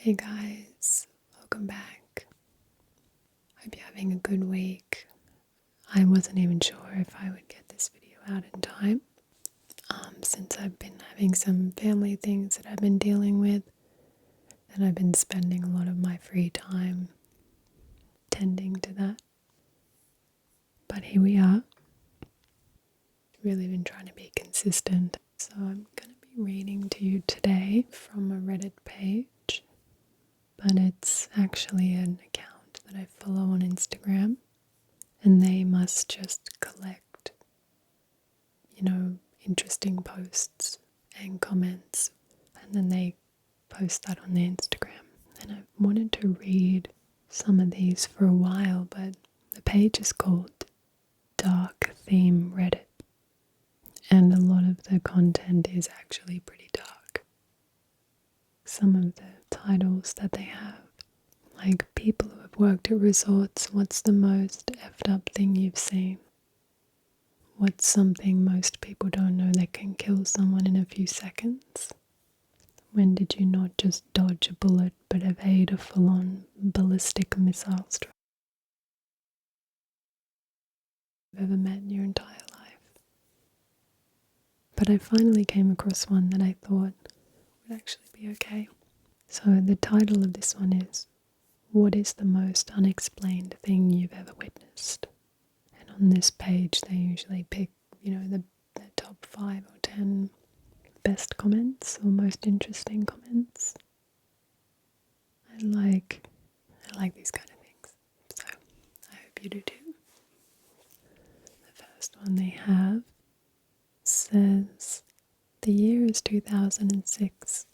Hey guys, welcome back. Hope you're having a good week. I wasn't even sure if I would get this video out in time, since I've been having some family things that I've been dealing with, and I've been spending a lot of my free time tending to that. But here we are. Really been trying to be consistent. So I'm going to be reading to you today from a Reddit page, but it's actually an account that I follow on Instagram. And they must just collect, interesting posts and comments, and then they post that on their Instagram. And I've wanted to read some of these for a while, but the page is called Dark Theme Reddit, and a lot of the content is actually pretty dark. Some of the titles that they have, like people who have worked at resorts, what's the most effed up thing you've seen? What's something most people don't know that can kill someone in a few seconds? When did you not just dodge a bullet but evade a full-on ballistic missile strike you've ever met in your entire life? But I finally came across one that I thought would actually be okay. So the title of this one is, What is the most unexplained thing you've ever witnessed? And on this page they usually pick, the top 5 or 10 best comments or most interesting comments. I like these kind of things, so I hope you do too. The first one they have says, the year is 2006.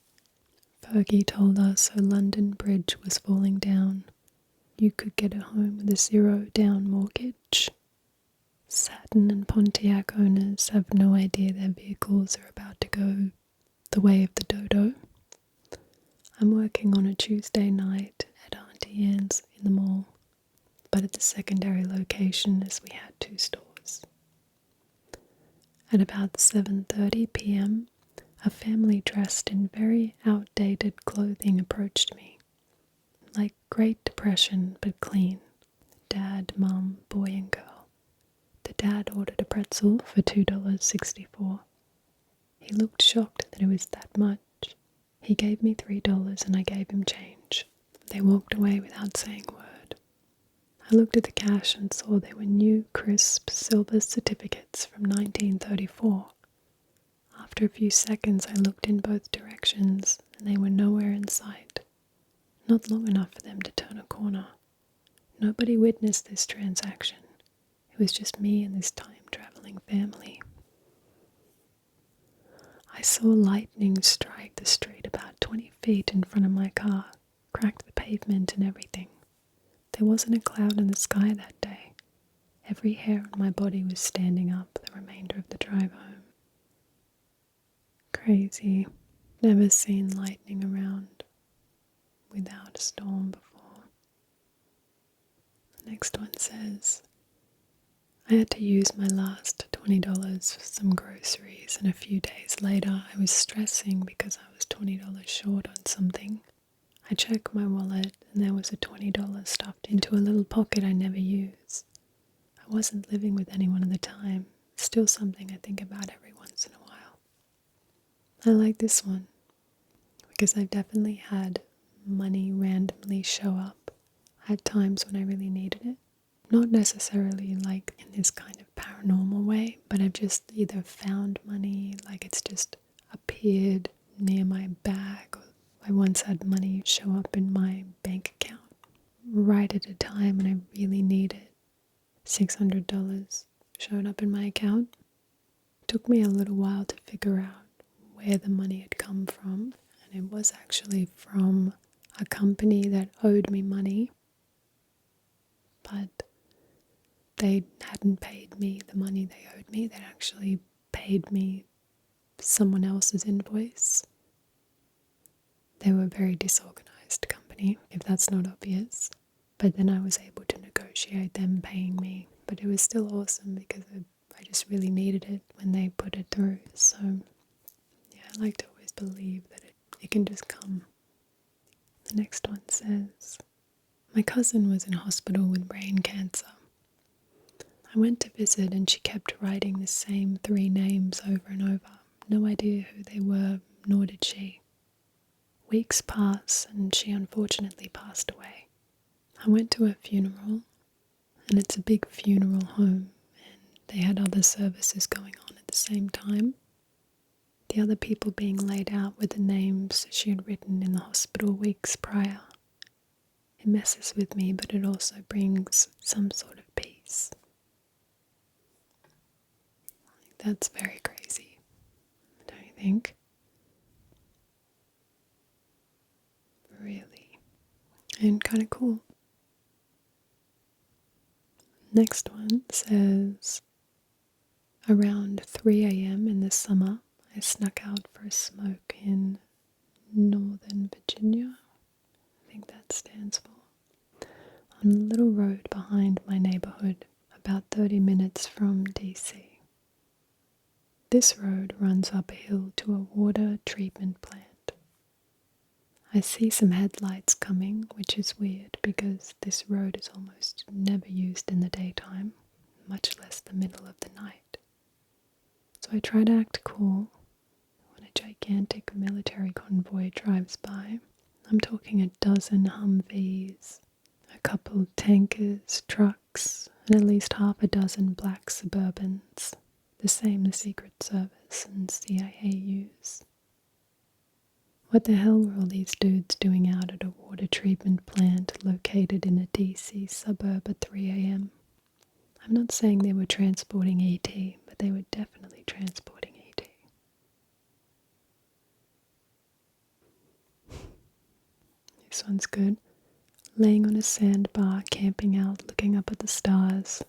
Fergie told us her London Bridge was falling down. You could get a home with a 0 down mortgage. Saturn and Pontiac owners have no idea their vehicles are about to go the way of the dodo. I'm working on a Tuesday night at Auntie Anne's in the mall, but at the secondary location as we had 2 stores. At about 7:30 p.m, a family dressed in very outdated clothing approached me. Like Great Depression, but clean. Dad, Mum, boy and girl. The dad ordered a pretzel for $2.64. He looked shocked that it was that much. He gave me $3 and I gave him change. They walked away without saying a word. I looked at the cash and saw they were new, crisp, silver certificates from 1934. After a few seconds I looked in both directions and they were nowhere in sight. Not long enough for them to turn a corner. Nobody witnessed this transaction. It was just me and this time-traveling family. I saw lightning strike the street about 20 feet in front of my car, cracked the pavement and everything. There wasn't a cloud in the sky that day. Every hair on my body was standing up the remainder of the drive home. Crazy. Never seen lightning around without a storm before. The next one says, I had to use my last $20 for some groceries, and a few days later I was stressing because I was $20 short on something. I checked my wallet and there was a $20 stuffed into a little pocket I never use. I wasn't living with anyone at the time. Still something I think about every once in a while. I like this one because I've definitely had money randomly show up at times when I really needed it. Not necessarily like in this kind of paranormal way, but I've just either found money, like it's just appeared near my bag, or I once had money show up in my bank account right at a time when I really needed. $600 showed up in my account. It took me a little while to figure out where the money had come from, and it was actually from a company that owed me money, but they hadn't paid me the money they owed me. They'd actually paid me someone else's invoice. They were a very disorganized company, if that's not obvious. But then I was able to negotiate them paying me. But it was still awesome because I just really needed it when they put it through. So, yeah, I like to always believe that it can just come. The next one says, my cousin was in hospital with brain cancer. I went to visit and she kept writing the same 3 names over and over. No idea who they were, nor did she. Weeks passed and she unfortunately passed away. I went to her funeral, and it's a big funeral home, and they had other services going on at the same time. The other people being laid out with the names she had written in the hospital weeks prior. It messes with me, but it also brings some sort of peace. That's very crazy, don't you think? Really. And kind of cool. Next one says, around 3 a.m. in the summer, I snuck out for a smoke in Northern Virginia. I think that stands for. On a little road behind my neighborhood, about 30 minutes from DC. This road runs up a hill to a water treatment plant. I see some headlights coming, which is weird because this road is almost never used in the daytime, much less the middle of the night. So I try to act cool when a gigantic military convoy drives by. I'm talking a dozen Humvees, a couple tankers, trucks, and at least half a dozen black Suburbans, the same the Secret Service and CIA use. What the hell were all these dudes doing out at a water treatment plant located in a DC suburb at 3 a.m.? I'm not saying they were transporting ET, but they were definitely transporting ET. This one's good. Laying on a sandbar, camping out, looking up at the stars,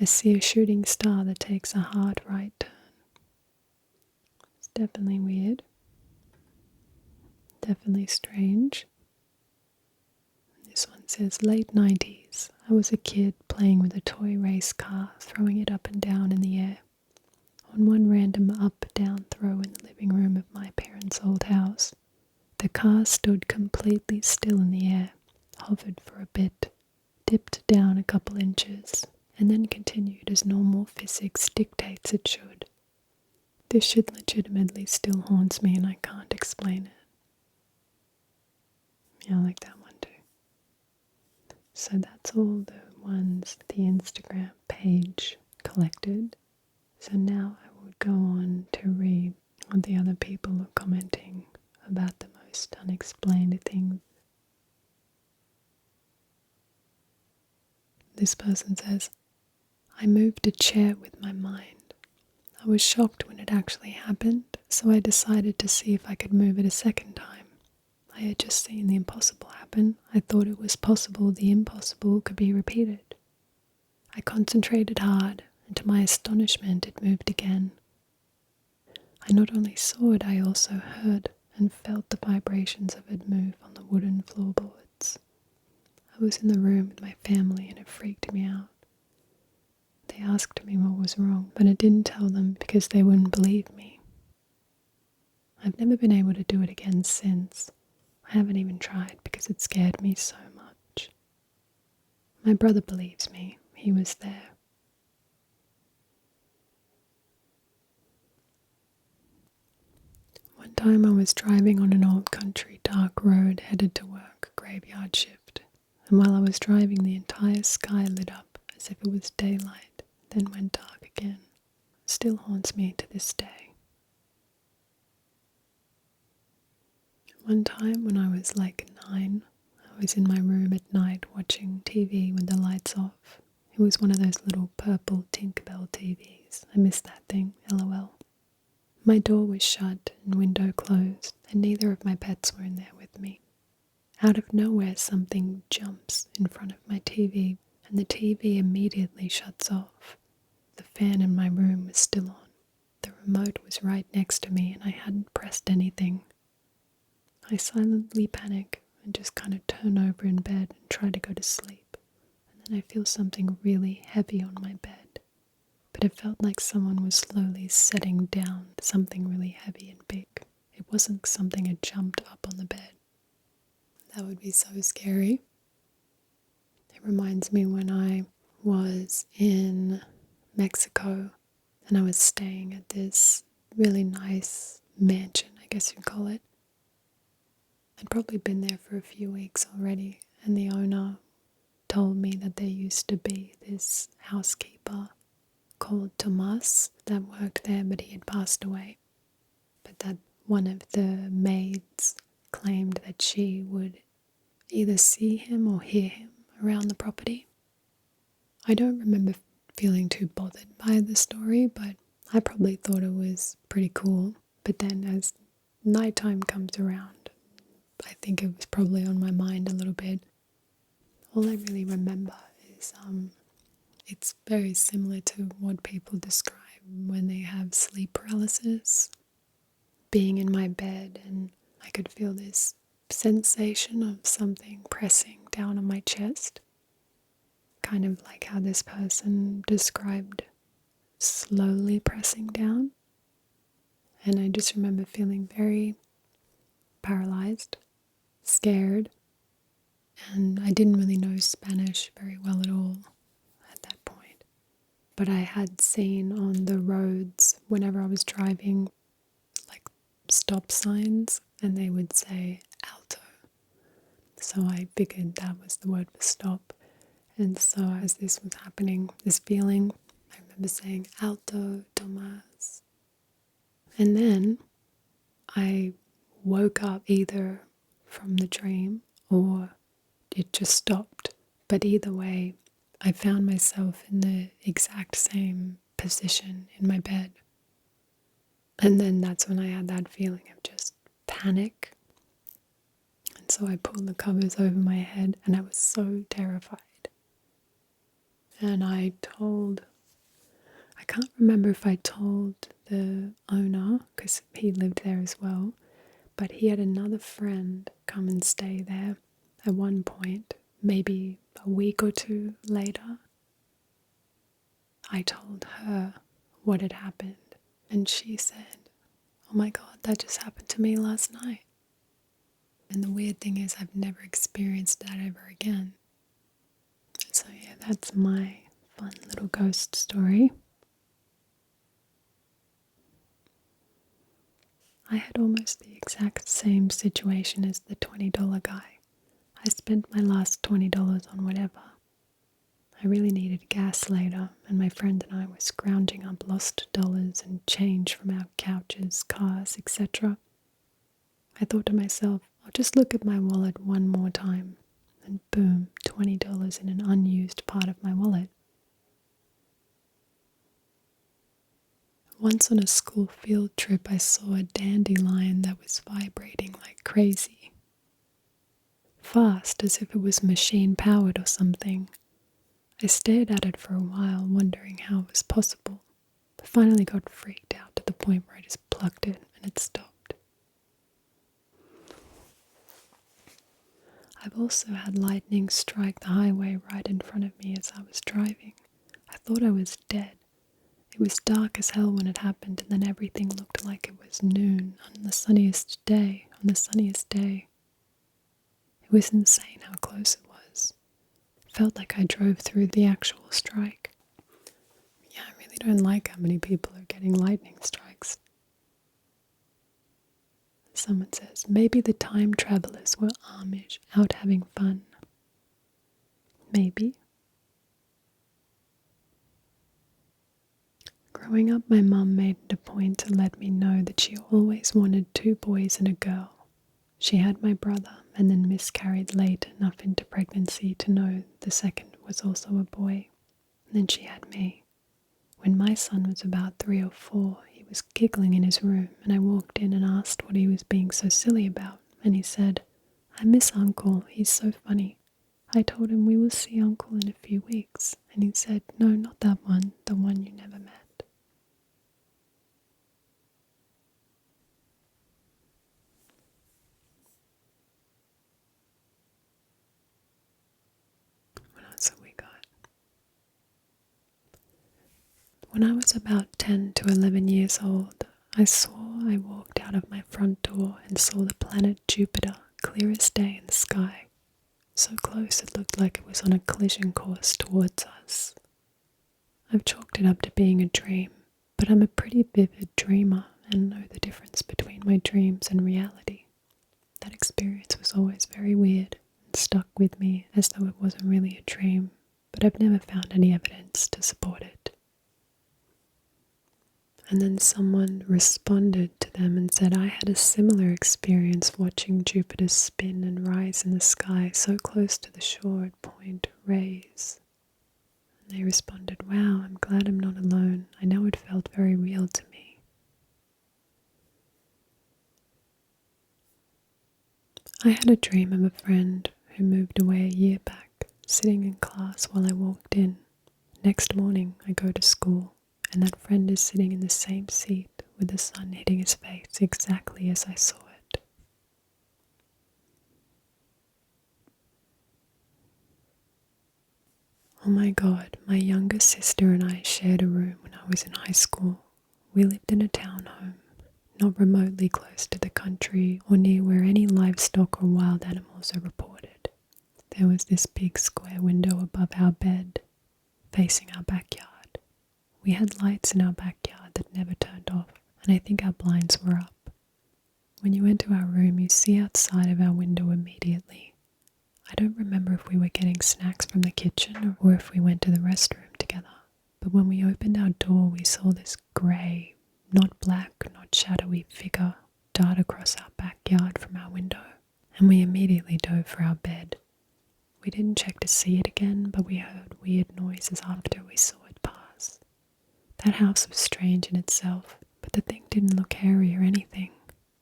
I see a shooting star that takes a hard right turn. It's definitely weird. Definitely strange. This one says, late 90s. I was a kid playing with a toy race car, throwing it up and down in the air. On one random up-down throw in the living room of my parents' old house, the car stood completely still in the air, hovered for a bit, dipped down a couple inches, and then continued as normal physics dictates it should. This shit legitimately still haunts me and I can't explain it. Yeah, I like that one too. So that's all the ones the Instagram page collected. So now I would go on to read what the other people are commenting about the most unexplained things. This person says, I moved a chair with my mind. I was shocked when it actually happened, so I decided to see if I could move it a second time. I had just seen the impossible happen. I thought it was possible the impossible could be repeated. I concentrated hard, and to my astonishment it moved again. I not only saw it, I also heard and felt the vibrations of it move on the wooden floorboards. I was in the room with my family and it freaked me out. They asked me what was wrong, but I didn't tell them because they wouldn't believe me. I've never been able to do it again since. I haven't even tried because it scared me so much. My brother believes me. He was there. One time I was driving on an old country dark road headed to work, graveyard shift, and while I was driving the entire sky lit up as if it was daylight, then went dark again. It still haunts me to this day. One time when I was like 9, I was in my room at night watching TV with the lights off. It was one of those little purple Tinkerbell TVs. I miss that thing, LOL. My door was shut and window closed, and neither of my pets were in there with me. Out of nowhere, something jumps in front of my TV, and the TV immediately shuts off. The fan in my room was still on. The remote was right next to me, and I hadn't pressed anything. I silently panic and just kind of turn over in bed and try to go to sleep, and then I feel something really heavy on my bed. But it felt like someone was slowly setting down something really heavy and big. It wasn't something had jumped up on the bed. That would be so scary. It reminds me when I was in Mexico and I was staying at this really nice mansion, I guess you'd call it. I'd probably been there for a few weeks already, and the owner told me that there used to be this housekeeper called Tomas that worked there, but he had passed away. But that one of the maids claimed that she would either see him or hear him around the property. I don't remember feeling too bothered by the story, but I probably thought it was pretty cool. But then as nighttime comes around, I think it was probably on my mind a little bit. All I really remember is it's very similar to what people describe when they have sleep paralysis. Being in my bed and I could feel this sensation of something pressing down on my chest. Kind of like how this person described slowly pressing down. And I just remember feeling very paralyzed, scared, and I didn't really know Spanish very well at all at that point. But I had seen on the roads whenever I was driving like stop signs and they would say alto. So I figured that was the word for stop. And so as this was happening, this feeling, I remember saying alto, Tomas. And then I woke up either from the dream or it just stopped. But either way, I found myself in the exact same position in my bed. And then that's when I had that feeling of just panic. And so I pulled the covers over my head and I was so terrified. And I can't remember if I told the owner, because he lived there as well, but he had another friend come and stay there at one point, maybe a week or two later. I told her what had happened, and she said, "Oh my God, that just happened to me last night." And the weird thing is I've never experienced that ever again. So yeah, that's my fun little ghost story. I had almost the exact same situation as the $20 guy. I spent my last $20 on whatever. I really needed gas later, and my friend and I were scrounging up lost dollars and change from our couches, cars, etc. I thought to myself, I'll just look at my wallet one more time, and boom, $20 in an unused part of my wallet. Once on a school field trip, I saw a dandelion that was vibrating like crazy. Fast, as if it was machine-powered or something. I stared at it for a while, wondering how it was possible. I finally got freaked out to the point where I just plucked it and it stopped. I've also had lightning strike the highway right in front of me as I was driving. I thought I was dead. It was dark as hell when it happened, and then everything looked like it was noon on the sunniest day. It was insane how close it was. It felt like I drove through the actual strike. Yeah, I really don't like how many people are getting lightning strikes. Someone says, maybe the time travelers were Amish out having fun. Maybe. Growing up, my mum made it a point to let me know that she always wanted 2 boys and a girl. She had my brother and then miscarried late enough into pregnancy to know the second was also a boy. And then she had me. When my son was about 3 or 4, he was giggling in his room, and I walked in and asked what he was being so silly about, and he said, "I miss Uncle, he's so funny." I told him we will see Uncle in a few weeks, and he said, "No, not that one, the one you never met." What else have we got? When I was about 10 to 11 years old, I walked out of my front door and saw the planet Jupiter clear as day in the sky, so close it looked like it was on a collision course towards us. I've chalked it up to being a dream, but I'm a pretty vivid dreamer and know the difference between my dreams and reality. That experience was always very weird and stuck with me as though it wasn't really a dream, but I've never found any evidence to support it. And then someone responded to them and said I had a similar experience watching Jupiter spin and rise in the sky so close to the shore at Point Reyes. And they responded, "Wow, I'm glad I'm not alone. I know it felt very real to me." I had a dream of a friend who moved away a year back, sitting in class while I walked in. Next morning, I go to school, and that friend is sitting in the same seat with the sun hitting his face exactly as I saw it. Oh my god, my younger sister and I shared a room when I was in high school. We lived in a townhome, not remotely close to the country or near where any livestock or wild animals are reported. There was this big square window above our bed, facing our backyard. We had lights in our backyard that never turned off, and I think our blinds were up. When you enter our room, you see outside of our window immediately. I don't remember if we were getting snacks from the kitchen or if we went to the restroom together, but when we opened our door, we saw this grey, not black, not shadowy figure dart across our backyard from our window, and we immediately dove for our bed. We didn't check to see it again, but we heard weird noises after we saw it pass. That house was strange in itself, but the thing didn't look hairy or anything.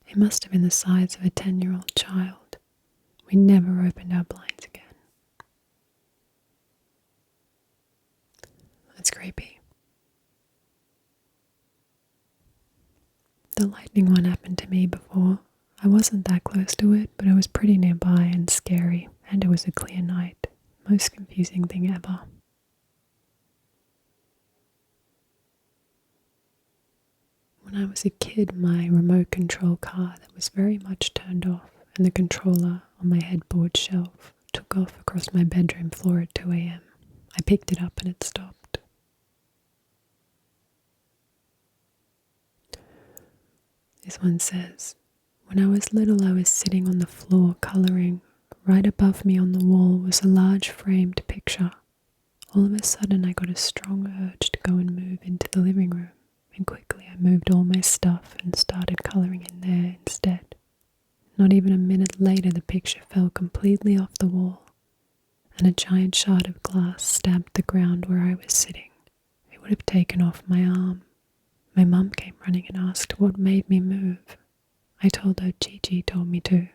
It must have been the size of a 10-year-old child. We never opened our blinds again. That's creepy. The lightning one happened to me before. I wasn't that close to it, but it was pretty nearby and scary, and it was a clear night. Most confusing thing ever. When I was a kid, my remote control car that was very much turned off and the controller on my headboard shelf took off across my bedroom floor at 2 a.m. I picked it up and it stopped. This one says, "When I was little, I was sitting on the floor coloring. Right above me on the wall was a large framed picture. All of a sudden, I got a strong urge to go and move into the living room, and quickly I moved all my stuff and started coloring in there instead. Not even a minute later, the picture fell completely off the wall, and a giant shard of glass stabbed the ground where I was sitting. It would have taken off my arm. My mum came running and asked what made me move. I told her Gigi told me to.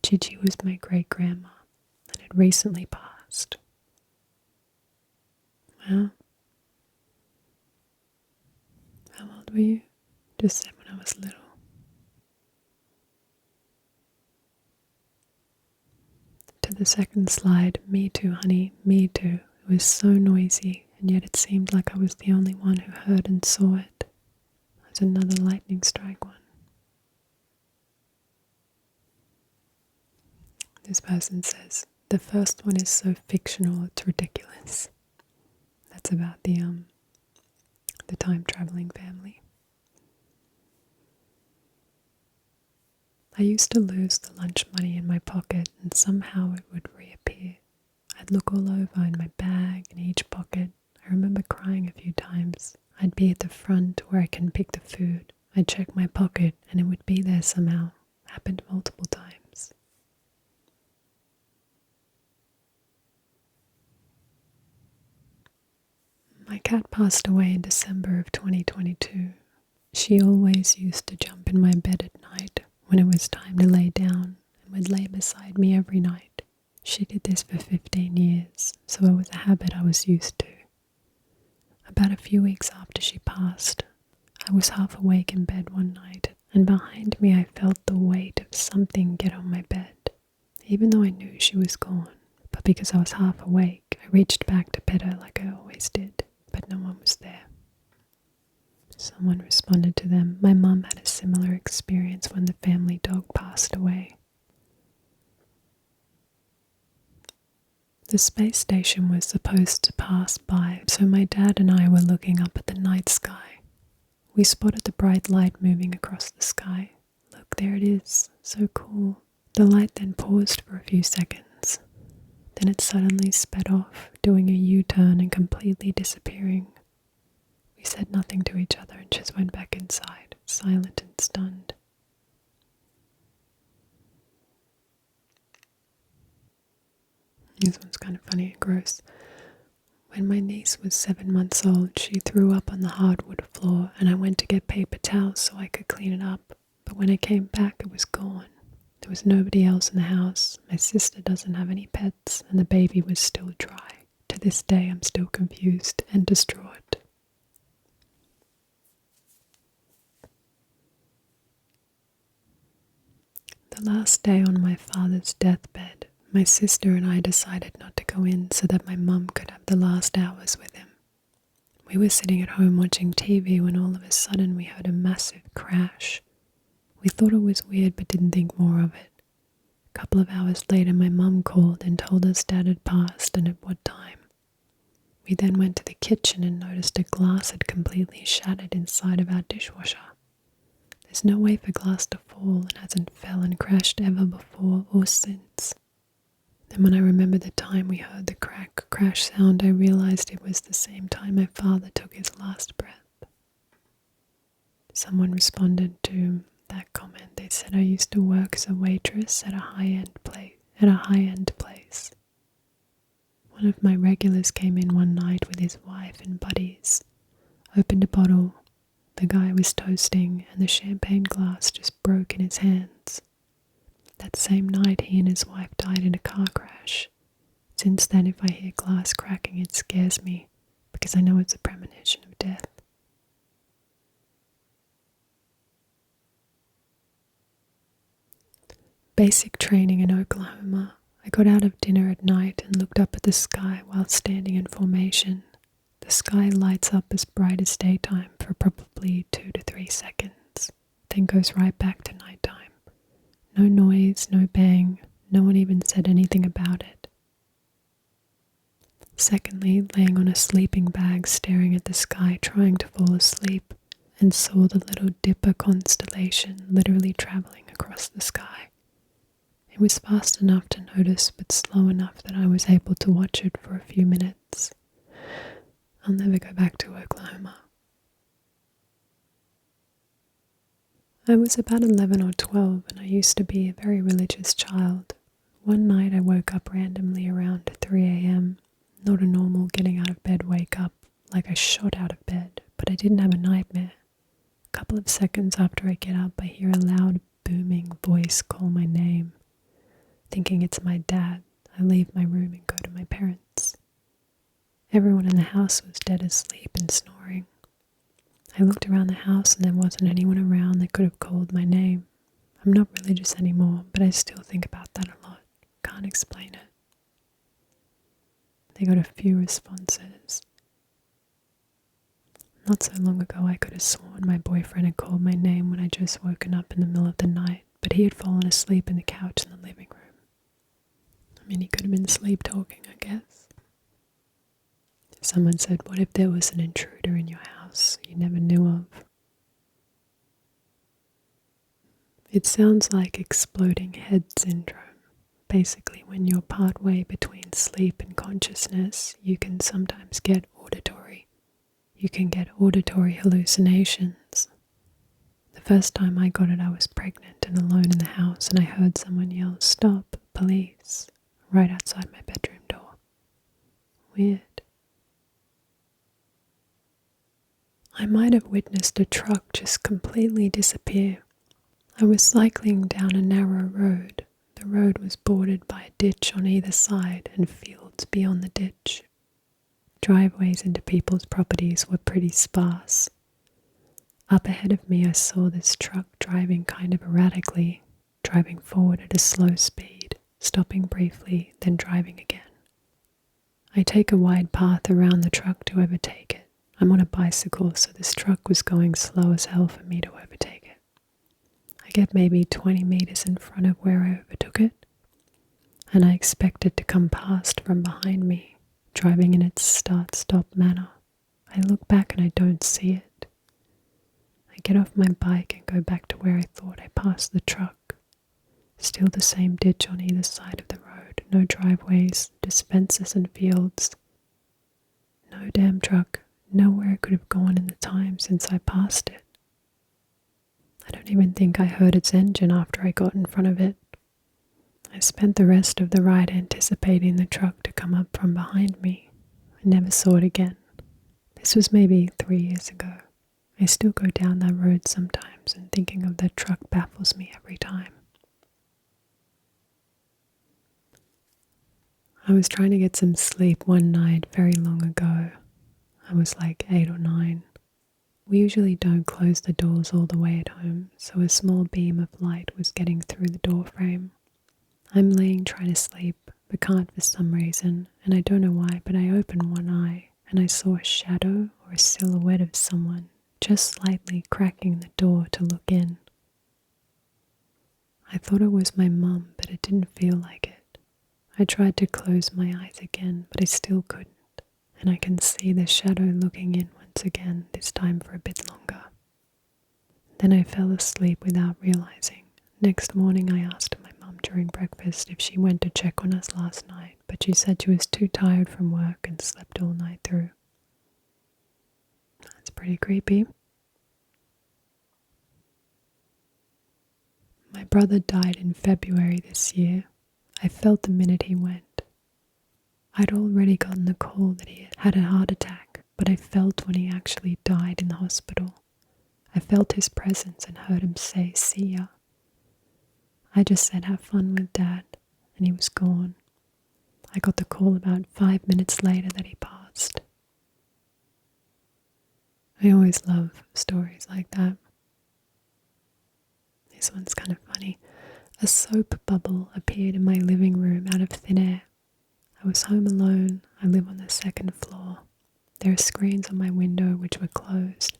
Gigi was my great-grandma and had recently passed." Well, how old were you? Just said when I was little. To the second slide, "Me too, honey, me too. It was so noisy, and yet it seemed like I was the only one who heard and saw it." There's another lightning strike one. This person says, "The first one is so fictional it's ridiculous." That's about the time traveling family. I used to lose the lunch money in my pocket and somehow it would reappear. I'd look all over in my bag and each pocket. I remember crying a few times. I'd be at the front where I can pick the food. I'd check my pocket and it would be there somehow. Happened multiple times. My cat passed away in December of 2022. She always used to jump in my bed at night when it was time to lay down and would lay beside me every night. She did this for 15 years, so it was a habit I was used to. About a few weeks after she passed, I was half awake in bed one night, and behind me I felt the weight of something get on my bed, even though I knew she was gone. But because I was half awake, I reached back to pet her like I always did, but no one was there. Someone responded to them, "My mum had a similar experience when the family dog passed away." The space station was supposed to pass by, so my dad and I were looking up at the night sky. We spotted the bright light moving across the sky. Look, there it is. So cool. The light then paused for a few seconds. Then it suddenly sped off, doing a U-turn and completely disappearing. We said nothing to each other and just went back inside, silent and stunned. This one's kind of funny and gross. When my niece was 7 months old, she threw up on the hardwood floor and I went to get paper towels so I could clean it up. But when I came back, it was gone. There was nobody else in the house. My sister doesn't have any pets and the baby was still dry. To this day, I'm still confused and distraught. The last day on my father's deathbed, my sister and I decided not to go in so that my mum could have the last hours with him. We were sitting at home watching TV when all of a sudden we heard a massive crash. We thought it was weird but didn't think more of it. A couple of hours later my mum called and told us Dad had passed and at what time. We then went to the kitchen and noticed a glass had completely shattered inside of our dishwasher. There's no way for glass to fall and hasn't fell and crashed ever before or since. Then when I remembered the time we heard the crash sound, I realized it was the same time my father took his last breath. Someone responded to that comment. They said I used to work as a waitress at a high-end place. One of my regulars came in one night with his wife and buddies, opened a bottle. The guy was toasting and the champagne glass just broke in his hands. That same night, he and his wife died in a car crash. Since then, if I hear glass cracking, it scares me because I know it's a premonition of death. Basic training in Oklahoma. I got out of dinner at night and looked up at the sky while standing in formation. The sky lights up as bright as daytime for probably 2 to 3 seconds, then goes right back to nighttime. No noise, no bang, no one even said anything about it. Secondly, laying on a sleeping bag staring at the sky trying to fall asleep and saw the little Dipper constellation literally traveling across the sky. It was fast enough to notice but slow enough that I was able to watch it for a few minutes. I'll never go back to Oklahoma. I was about 11 or 12 and I used to be a very religious child. One night I woke up randomly around 3 a.m. Not a normal getting out of bed wake up, like I shot out of bed, but I didn't have a nightmare. A couple of seconds after I get up, I hear a loud booming voice call my name. Thinking it's my dad, I leave my room and go to my parents'. Everyone in the house was dead asleep and snoring. I looked around the house and there wasn't anyone around that could have called my name. I'm not religious anymore, but I still think about that a lot. Can't explain it. They got a few responses. Not so long ago I could have sworn my boyfriend had called my name when I just woken up in the middle of the night, but he had fallen asleep in the couch in the living room. I mean, he could have been sleep talking, I guess. Someone said, what if there was an intruder in your house you never knew of? It sounds like exploding head syndrome. Basically, when you're partway between sleep and consciousness, you can sometimes get auditory. You can get auditory hallucinations. The first time I got it, I was pregnant and alone in the house, and I heard someone yell, "Stop, police," right outside my bedroom door. Weird. I might have witnessed a truck just completely disappear. I was cycling down a narrow road. The road was bordered by a ditch on either side and fields beyond the ditch. Driveways into people's properties were pretty sparse. Up ahead of me I saw this truck driving kind of erratically, driving forward at a slow speed, stopping briefly, then driving again. I take a wide path around the truck to overtake it. I'm on a bicycle, so this truck was going slow as hell for me to overtake it. I get maybe 20 meters in front of where I overtook it. and I expect it to come past from behind me, driving in its start-stop manner. I look back and I don't see it. I get off my bike and go back to where I thought I passed the truck. Still the same ditch on either side of the road, no driveways, just fences and fields. No damn truck, nowhere it could have gone in the time since I passed it. I don't even think I heard its engine after I got in front of it. I spent the rest of the ride anticipating the truck to come up from behind me. I never saw it again. This was maybe 3 years ago. I still go down that road sometimes, and thinking of that truck baffles me every time. I was trying to get some sleep one night very long ago. I was like 8 or 9. We usually don't close the doors all the way at home, so a small beam of light was getting through the door frame. I'm laying trying to sleep, but can't for some reason, and I don't know why, but I open one eye, and I saw a shadow or a silhouette of someone just slightly cracking the door to look in. I thought it was my mum, but it didn't feel like it. I tried to close my eyes again, but I still couldn't, and I can see the shadow looking in once again, this time for a bit longer. Then I fell asleep without realizing. Next morning I asked my mum during breakfast if she went to check on us last night, but she said she was too tired from work and slept all night through. That's pretty creepy. My brother died in February this year. I felt the minute he went. I'd already gotten the call that he had a heart attack, but I felt when he actually died in the hospital. I felt his presence and heard him say, "See ya." I just said, "Have fun with Dad," and he was gone. I got the call about 5 minutes later that he passed. I always love stories like that. This one's kind of funny. A soap bubble appeared in my living room out of thin air. I was home alone. I live on the second floor. There are screens on my window which were closed.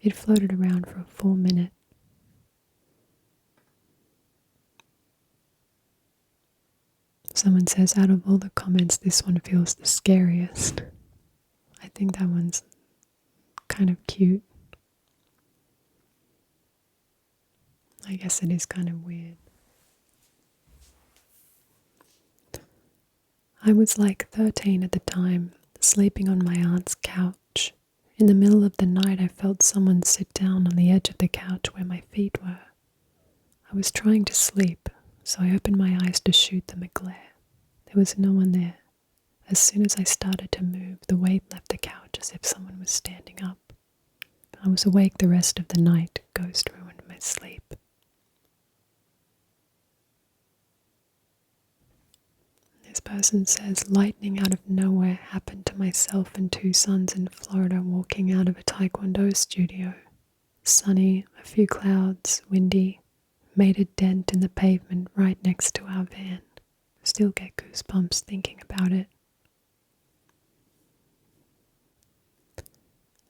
It floated around for a full minute. Someone says, out of all the comments, this one feels the scariest. I think that one's kind of cute. I guess it is kind of weird. I was like 13 at the time, sleeping on my aunt's couch. In the middle of the night, I felt someone sit down on the edge of the couch where my feet were. I was trying to sleep, so I opened my eyes to shoot them a glare. There was no one there. As soon as I started to move, the weight left the couch as if someone was standing up. I was awake the rest of the night. Ghost ruined my sleep. This person says, lightning out of nowhere happened to myself and 2 sons in Florida walking out of a taekwondo studio. Sunny, a few clouds, windy, made a dent in the pavement right next to our van. Still get goosebumps thinking about it.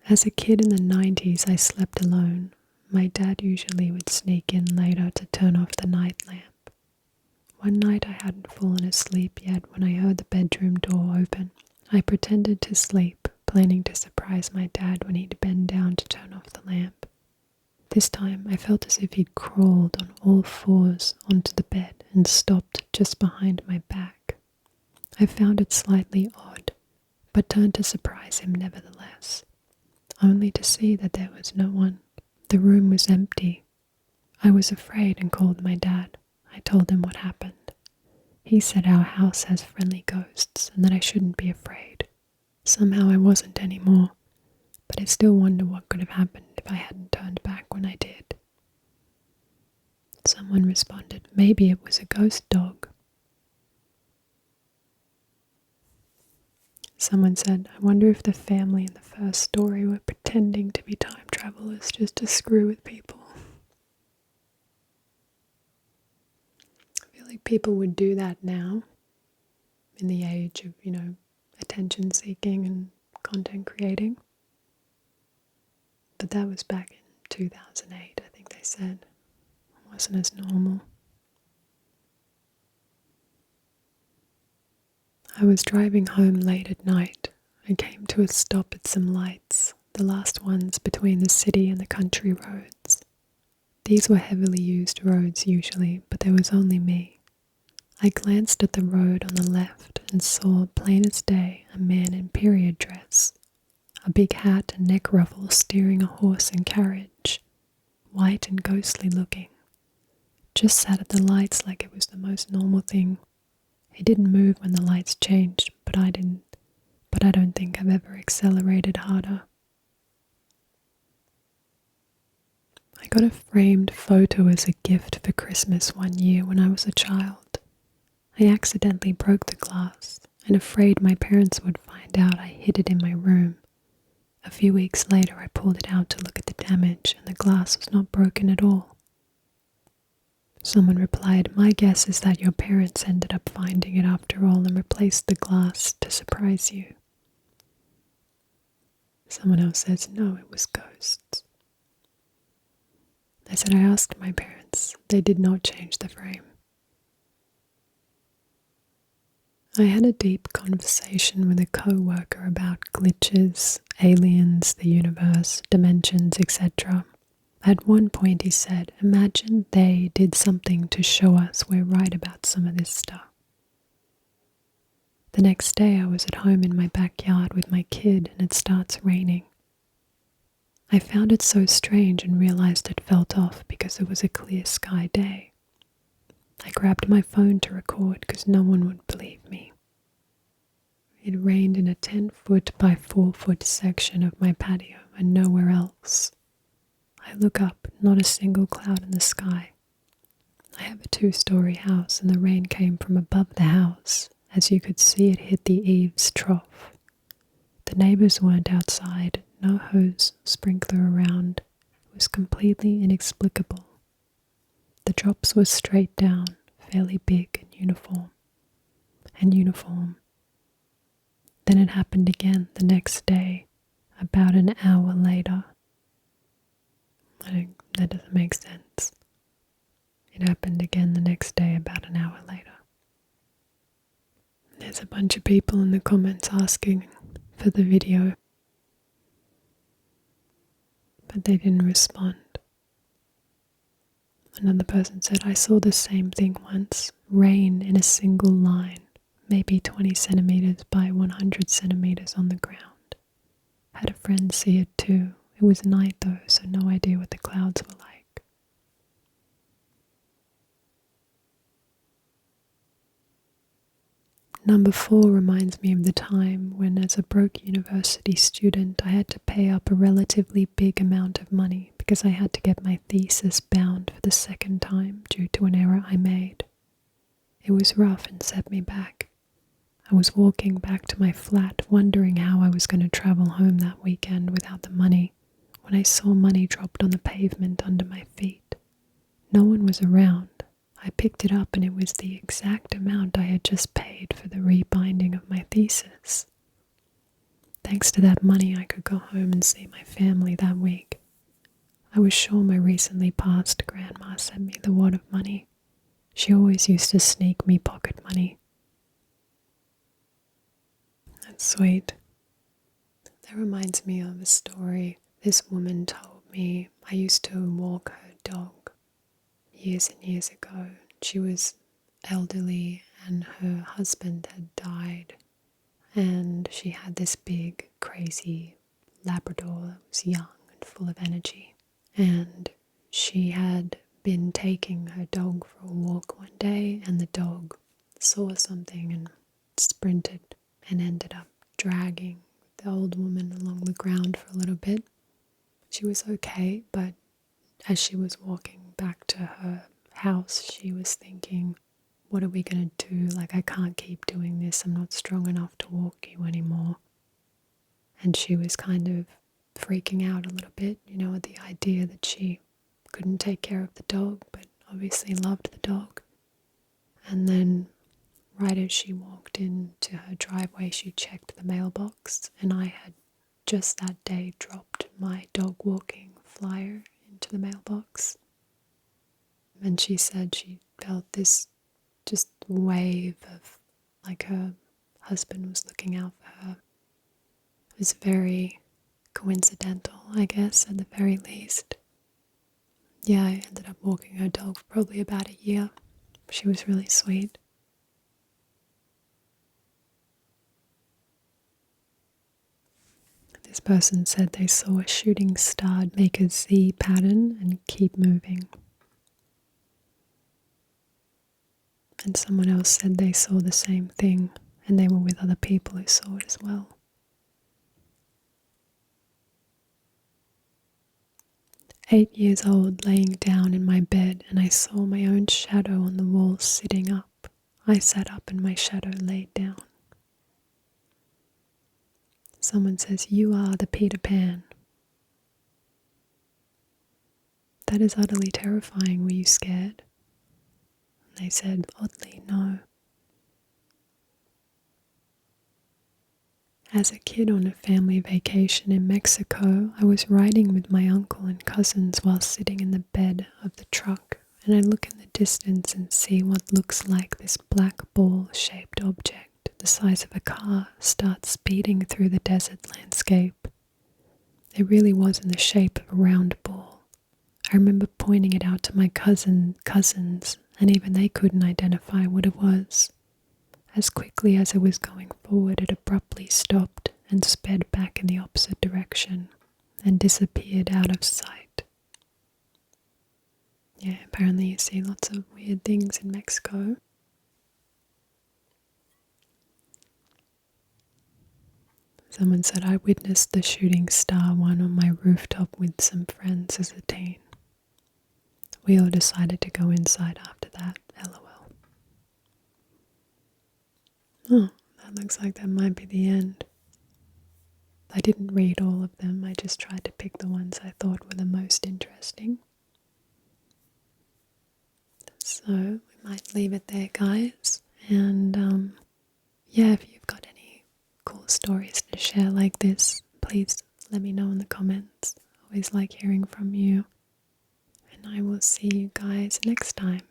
As a kid in the 90s, I slept alone. My dad usually would sneak in later to turn off the night lamp. One night I hadn't fallen asleep yet when I heard the bedroom door open. I pretended to sleep, planning to surprise my dad when he'd bend down to turn off the lamp. This time I felt as if he'd crawled on all 4s onto the bed and stopped just behind my back. I found it slightly odd, but turned to surprise him nevertheless, only to see that there was no one. The room was empty. I was afraid and called my dad. I told him what happened. He said our house has friendly ghosts and that I shouldn't be afraid. Somehow I wasn't anymore, but I still wonder what could have happened if I hadn't turned back when I did. Someone responded, maybe it was a ghost dog. Someone said, I wonder if the family in the first story were pretending to be time travelers just to screw with people. I feel like people would do that now, in the age of, attention seeking and content creating. But that was back in 2008, I think they said. It wasn't as normal. I was driving home late at night and came to a stop at some lights, the last ones between the city and the country roads. These were heavily used roads usually, but there was only me. I glanced at the road on the left and saw, plain as day, a man in period dress, a big hat and neck ruffle steering a horse and carriage, white and ghostly looking. Just sat at the lights like it was the most normal thing. He didn't move when the lights changed, but I didn't. But I don't think I've ever accelerated harder. I got a framed photo as a gift for Christmas one year when I was a child. I accidentally broke the glass, and afraid my parents would find out, I hid it in my room. A few weeks later I pulled it out to look at the damage, and the glass was not broken at all. Someone replied, "My guess is that your parents ended up finding it after all and replaced the glass to surprise you." Someone else says, "No, it was ghosts." I said, "I asked my parents. They did not change the frame." I had a deep conversation with a co-worker about glitches, aliens, the universe, dimensions, etc. At one point he said, "Imagine they did something to show us we're right about some of this stuff." The next day I was at home in my backyard with my kid and it starts raining. I found it so strange and realized it felt off because it was a clear sky day. I grabbed my phone to record because no one would believe me. It rained in a 10-foot by 4-foot section of my patio and nowhere else. I look up, not a single cloud in the sky. I have a 2-story house and the rain came from above the house. As you could see, it hit the eaves trough. The neighbors weren't outside, no hose, sprinkler around. It was completely inexplicable. The drops were straight down, fairly big and uniform. Then it happened again the next day, about an hour later. That doesn't make sense. It happened again the next day, about an hour later. There's a bunch of people in the comments asking for the video, but they didn't respond. Another person said, "I saw the same thing once, rain in a single line, maybe 20 centimeters by 100 centimeters on the ground. Had a friend see it too. It was night though, so no idea what the clouds were like." Number 4 reminds me of the time when, as a broke university student, I had to pay up a relatively big amount of money because I had to get my thesis bound for the second time due to an error I made. It was rough and set me back. I was walking back to my flat, wondering how I was going to travel home that weekend without the money, when I saw money dropped on the pavement under my feet. No one was around. I picked it up and it was the exact amount I had just paid for the rebinding of my thesis. Thanks to that money, I could go home and see my family that week. I was sure my recently passed grandma sent me the wad of money. She always used to sneak me pocket money. That's sweet. That reminds me of a story this woman told me. I used to walk her dog years and years ago. She was elderly and her husband had died, and she had this big, crazy Labrador that was young and full of energy. And she had been taking her dog for a walk one day, and the dog saw something and sprinted and ended up dragging the old woman along the ground for a little bit. She was okay, but as she was walking back to her house, she was thinking, what are we going to do? Like, I can't keep doing this. I'm not strong enough to walk you anymore. And she was kind of freaking out a little bit, at the idea that she couldn't take care of the dog, but obviously loved the dog. And then right as she walked into her driveway, she checked the mailbox, and I had just that day dropped my dog walking flyer into the mailbox. And she said she felt this just wave of, like, her husband was looking out for her. It was very coincidental, I guess, at the very least. Yeah, I ended up walking her dog for probably about a year. She was really sweet. This person said they saw a shooting star make a Z pattern and keep moving. And someone else said they saw the same thing, and they were with other people who saw it as well. "8 years old, laying down in my bed, and I saw my own shadow on the wall sitting up. I sat up and my shadow laid down." Someone says, "You are the Peter Pan." "That is utterly terrifying. Were you scared?" And they said, "Oddly, no." As a kid on a family vacation in Mexico, I was riding with my uncle and cousins while sitting in the bed of the truck, and I look in the distance and see what looks like this black ball-shaped object, the size of a car, start speeding through the desert landscape. It really was in the shape of a round ball. I remember pointing it out to my cousins, and even they couldn't identify what it was. As quickly as it was going forward, it abruptly stopped and sped back in the opposite direction and disappeared out of sight. Yeah, apparently you see lots of weird things in Mexico. Someone said, "I witnessed the shooting star one on my rooftop with some friends as a teen. We all decided to go inside after that, lol." Oh, that looks like that might be the end. I didn't read all of them, I just tried to pick the ones I thought were the most interesting. So we might leave it there, guys. And yeah, if you've got any cool stories to share like this, please let me know in the comments. I always like hearing from you. And I will see you guys next time.